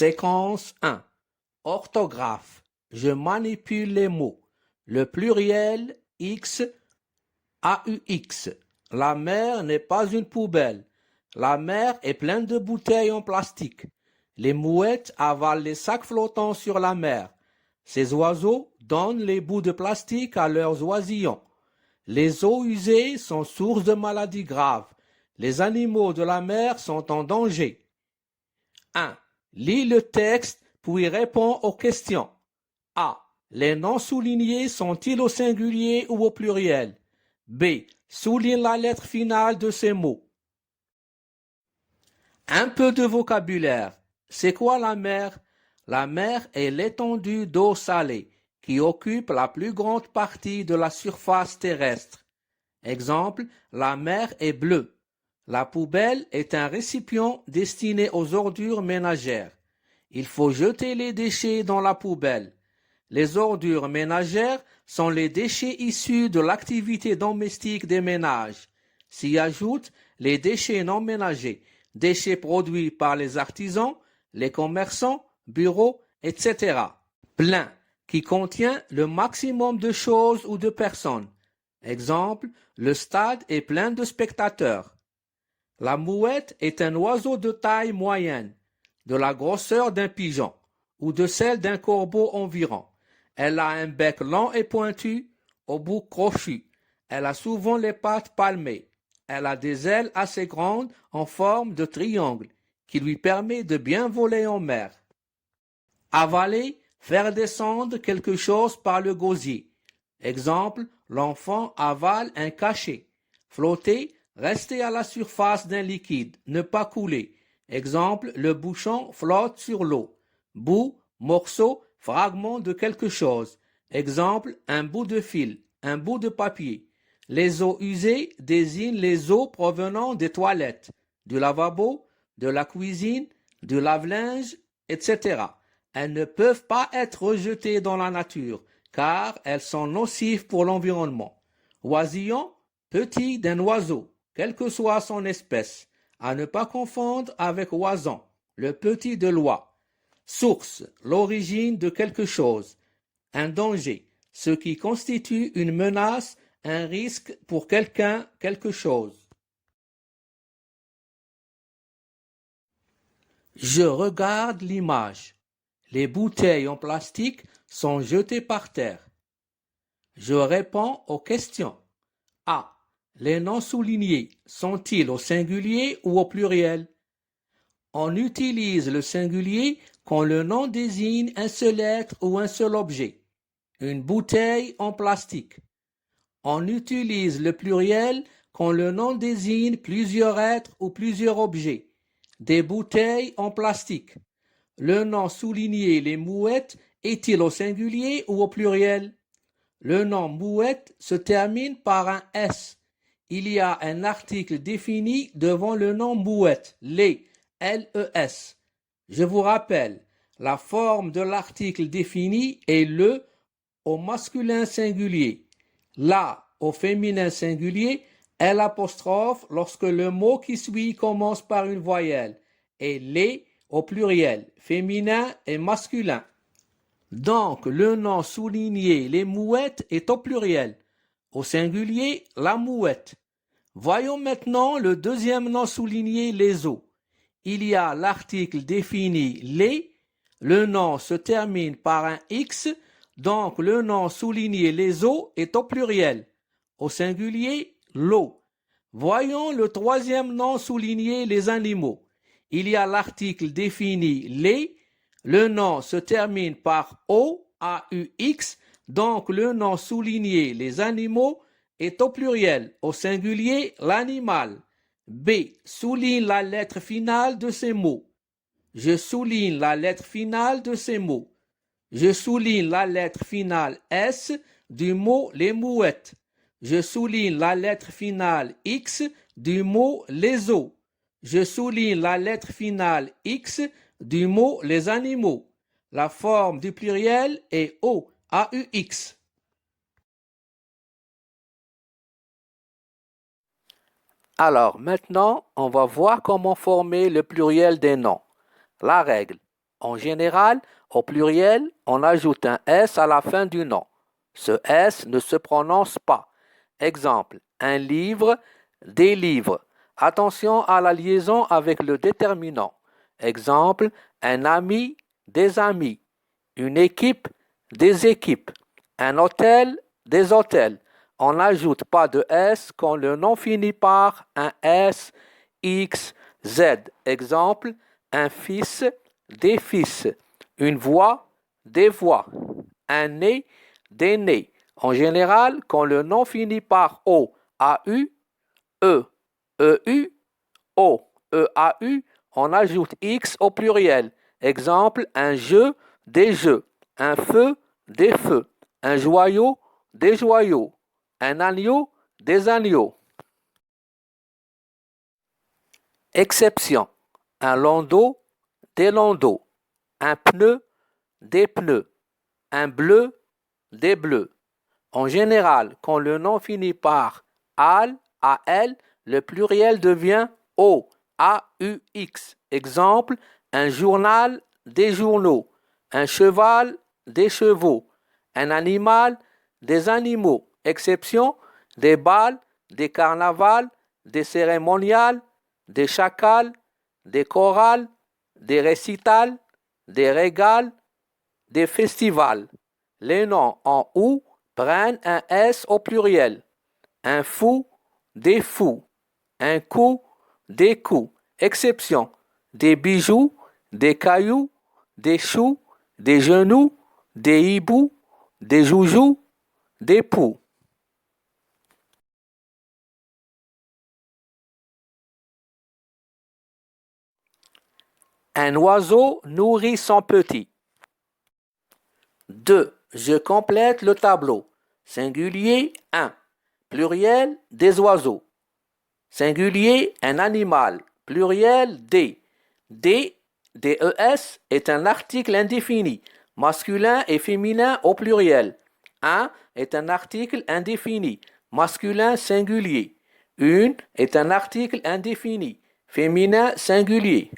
Séquence 1. Orthographe. Je manipule les mots. Le pluriel X, AUX. La mer n'est pas une poubelle. La mer est pleine de bouteilles en plastique. Les mouettes avalent les sacs flottants sur la mer. Ces oiseaux donnent les bouts de plastique à leurs oisillons. Les eaux usées sont source de maladies graves. Les animaux de la mer sont en danger. 1. Lis le texte puis réponds aux questions. A. Les noms soulignés sont-ils au singulier ou au pluriel? B. Souligne la lettre finale de ces mots. Un peu de vocabulaire. C'est quoi la mer? La mer est l'étendue d'eau salée qui occupe la plus grande partie de la surface terrestre. Exemple, la mer est bleue. La poubelle est un récipient destiné aux ordures ménagères. Il faut jeter les déchets dans la poubelle. Les ordures ménagères sont les déchets issus de l'activité domestique des ménages. S'y ajoutent les déchets non ménagers, déchets produits par les artisans, les commerçants, bureaux, etc. Plein, qui contient le maximum de choses ou de personnes. Exemple, le stade est plein de spectateurs. La mouette est un oiseau de taille moyenne, de la grosseur d'un pigeon ou de celle d'un corbeau environ. Elle a un bec long et pointu, au bout crochu. Elle a souvent les pattes palmées. Elle a des ailes assez grandes en forme de triangle qui lui permet de bien voler en mer. Avaler, faire descendre quelque chose par le gosier. Exemple, l'enfant avale un cachet. Flotter, rester à la surface d'un liquide, ne pas couler. Exemple, le bouchon flotte sur l'eau. Bout, morceau, fragment de quelque chose. Exemple, un bout de fil, un bout de papier. Les eaux usées désignent les eaux provenant des toilettes, du lavabo, de la cuisine, du lave-linge, etc. Elles ne peuvent pas être rejetées dans la nature, car elles sont nocives pour l'environnement. Oisillon, petit d'un oiseau, quelle que soit son espèce, à ne pas confondre avec oison, le petit de l'oie. Source, l'origine de quelque chose. Un danger, ce qui constitue une menace, un risque pour quelqu'un, quelque chose. Je regarde l'image. Les bouteilles en plastique sont jetées par terre. Je réponds aux questions. A. Les noms soulignés sont-ils au singulier ou au pluriel? On utilise le singulier quand le nom désigne un seul être ou un seul objet. Une bouteille en plastique. On utilise le pluriel quand le nom désigne plusieurs êtres ou plusieurs objets. Des bouteilles en plastique. Le nom souligné les mouettes est-il au singulier ou au pluriel? Le nom mouette se termine par un S. Il y a un article défini devant le nom mouette, les, L-E-S. Je vous rappelle, la forme de l'article défini est le au masculin singulier, la au féminin singulier, L' lorsque le mot qui suit commence par une voyelle, et les au pluriel, féminin et masculin. Donc, le nom souligné les mouettes est au pluriel, au singulier la mouette. Voyons maintenant le deuxième nom souligné les eaux. Il y a l'article défini les, le nom se termine par un X, donc le nom souligné les eaux est au pluriel, au singulier l'eau. Voyons le troisième nom souligné les animaux. Il y a l'article défini les, le nom se termine par O, A-U-X, donc le nom souligné les animaux est au pluriel, au singulier l'animal. B. Souligne la lettre finale de ces mots. Je souligne la lettre finale de ces mots. Je souligne la lettre finale S du mot les mouettes. Je souligne la lettre finale X du mot les os. Je souligne la lettre finale X du mot les animaux. La forme du pluriel est O, A-U-X. Alors maintenant, on va voir comment former le pluriel des noms. La règle. En général, au pluriel, on ajoute un S à la fin du nom. Ce S ne se prononce pas. Exemple, un livre, des livres. Attention à la liaison avec le déterminant. Exemple, un ami, des amis. Une équipe, des équipes. Un hôtel, des hôtels. On n'ajoute pas de S quand le nom finit par un S, X, Z. Exemple, un fils, des fils. Une voix, des voix. Un nez, des nez. En général, quand le nom finit par O, A-U, E, E-U, O, E-A-U, on ajoute X au pluriel. Exemple, un jeu, des jeux. Un feu, des feux. Un joyau, des joyaux. Un agneau, des agneaux. Exception. Un landau, des landaux. Un pneu, des pneus. Un bleu, des bleus. En général, quand le nom finit par al, al, le pluriel devient o, a-u-x. Exemple, un journal, des journaux. Un cheval, des chevaux. Un animal, des animaux. Exception, des bals, des carnavals, des cérémoniales, des chacals, des chorales, des récitals, des régals, des festivals. Les noms en ou prennent un S au pluriel. Un fou, des fous. Un coup, des coups. Exception, des bijoux, des cailloux, des choux, des genoux, des hiboux, des joujoux, des poux. Un oiseau nourrit son petit. 2. Je complète le tableau. Singulier, un. Pluriel, des oiseaux. Singulier, un animal. Pluriel, des. Des, DES, est un article indéfini, masculin et féminin au pluriel. Un est un article indéfini, masculin singulier. Une est un article indéfini, féminin singulier.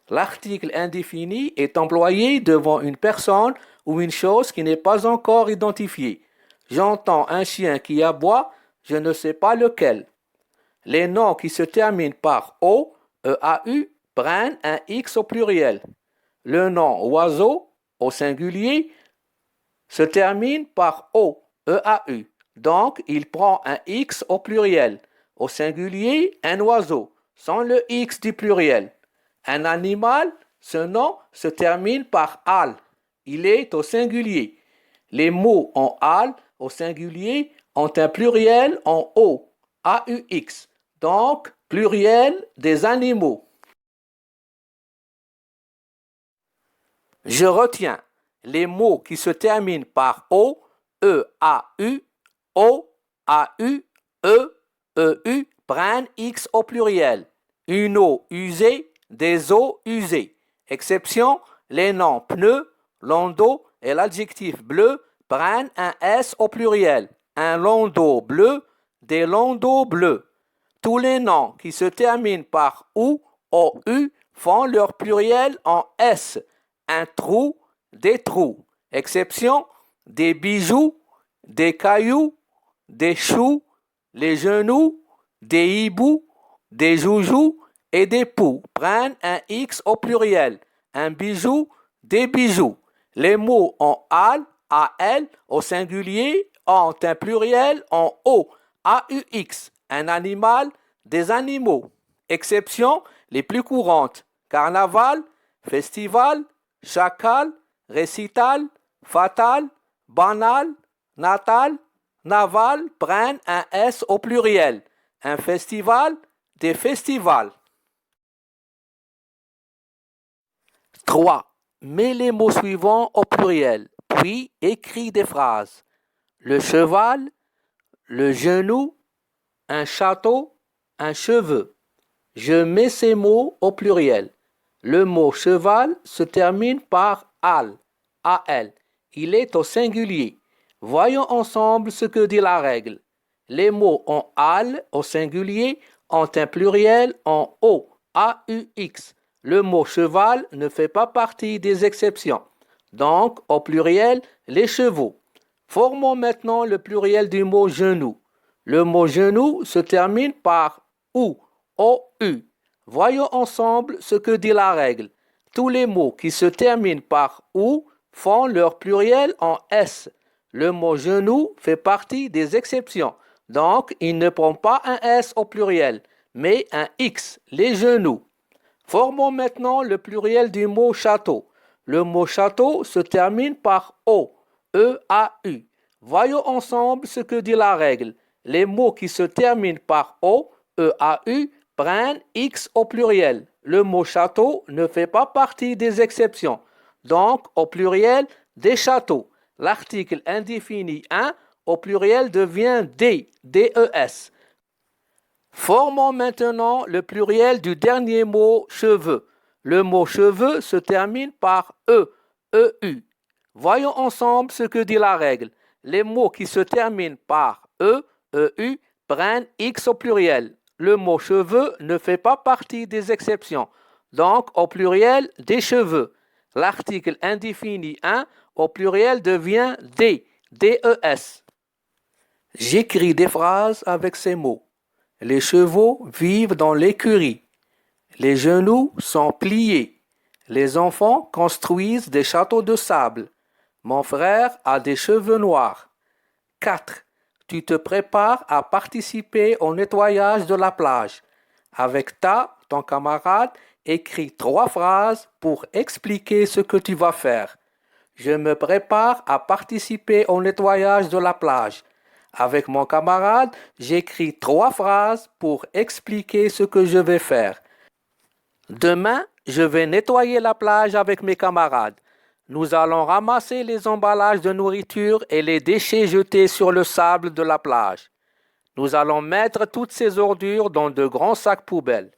L'article indéfini est employé devant une personne ou une chose qui n'est pas encore identifiée. J'entends un chien qui aboie, je ne sais pas lequel. Les noms qui se terminent par O, EAU, prennent un X au pluriel. Le nom oiseau, au singulier, se termine par O, EAU. Donc, il prend un X au pluriel. Au singulier, un oiseau, sans le X du pluriel. Un animal, ce nom se termine par al. Il est au singulier. Les mots en al au singulier ont un pluriel en O, AUX. Donc, pluriel des animaux. Je retiens les mots qui se terminent par O, E-A-U, O, A-U, E, E-U prennent X au pluriel. Une eau usée, des eaux usées. Exception, les noms pneu, landau et l'adjectif bleu prennent un S au pluriel. Un landau bleu, des landaux bleus. Tous les noms qui se terminent par OU font leur pluriel en S. Un trou, des trous. Exception, des bijoux, des cailloux, des choux, les genoux, des hiboux, des joujoux et des poux prennent un X au pluriel. Un bijou, des bijoux. Les mots en al, au singulier ont un pluriel en O, AUX. Un animal, des animaux. Exception, les plus courantes. Carnaval, festival, chacal, récital, fatal, banal, natal, naval prennent un S au pluriel. Un festival, des festivals. 3. Mets les mots suivants au pluriel, puis écris des phrases. le cheval, le genou, un château, un cheveu. Je mets ces mots au pluriel. Le mot cheval se termine par al, al. Il est au singulier. Voyons ensemble ce que dit la règle. Les mots en al au singulier ont un pluriel en o, a-u-x. Le mot cheval ne fait pas partie des exceptions. Donc, au pluriel, les chevaux. Formons maintenant le pluriel du mot genou. Le mot genou se termine par ou, o-u. Voyons ensemble ce que dit la règle. Tous les mots qui se terminent par ou font leur pluriel en s. Le mot genou fait partie des exceptions. Donc, il ne prend pas un s au pluriel, mais un x, les genoux. Formons maintenant le pluriel du mot château. Le mot château se termine par o, e-a-u. Voyons ensemble ce que dit la règle. Les mots qui se terminent par o, e-a-u prennent x au pluriel. Le mot château ne fait pas partie des exceptions. Donc, au pluriel, des châteaux. L'article indéfini 1 au pluriel devient des, des. Formons maintenant le pluriel du dernier mot cheveux. Le mot cheveux se termine par e, eu. Voyons ensemble ce que dit la règle. Les mots qui se terminent par e, eu prennent x au pluriel. Le mot cheveux ne fait pas partie des exceptions. Donc, au pluriel, des cheveux. L'article indéfini 1 au pluriel devient des, des. J'écris des phrases avec ces mots. Les chevaux vivent dans l'écurie. Les genoux sont pliés. Les enfants construisent des châteaux de sable. Mon frère a des cheveux noirs. 4. Tu te prépares à participer au nettoyage de la plage. Avec ton camarade, écris 3 phrases pour expliquer ce que tu vas faire. Je me prépare à participer au nettoyage de la plage. Avec mon camarade, j'écris 3 phrases pour expliquer ce que je vais faire. Demain, je vais nettoyer la plage avec mes camarades. Nous allons ramasser les emballages de nourriture et les déchets jetés sur le sable de la plage. Nous allons mettre toutes ces ordures dans de grands sacs poubelles.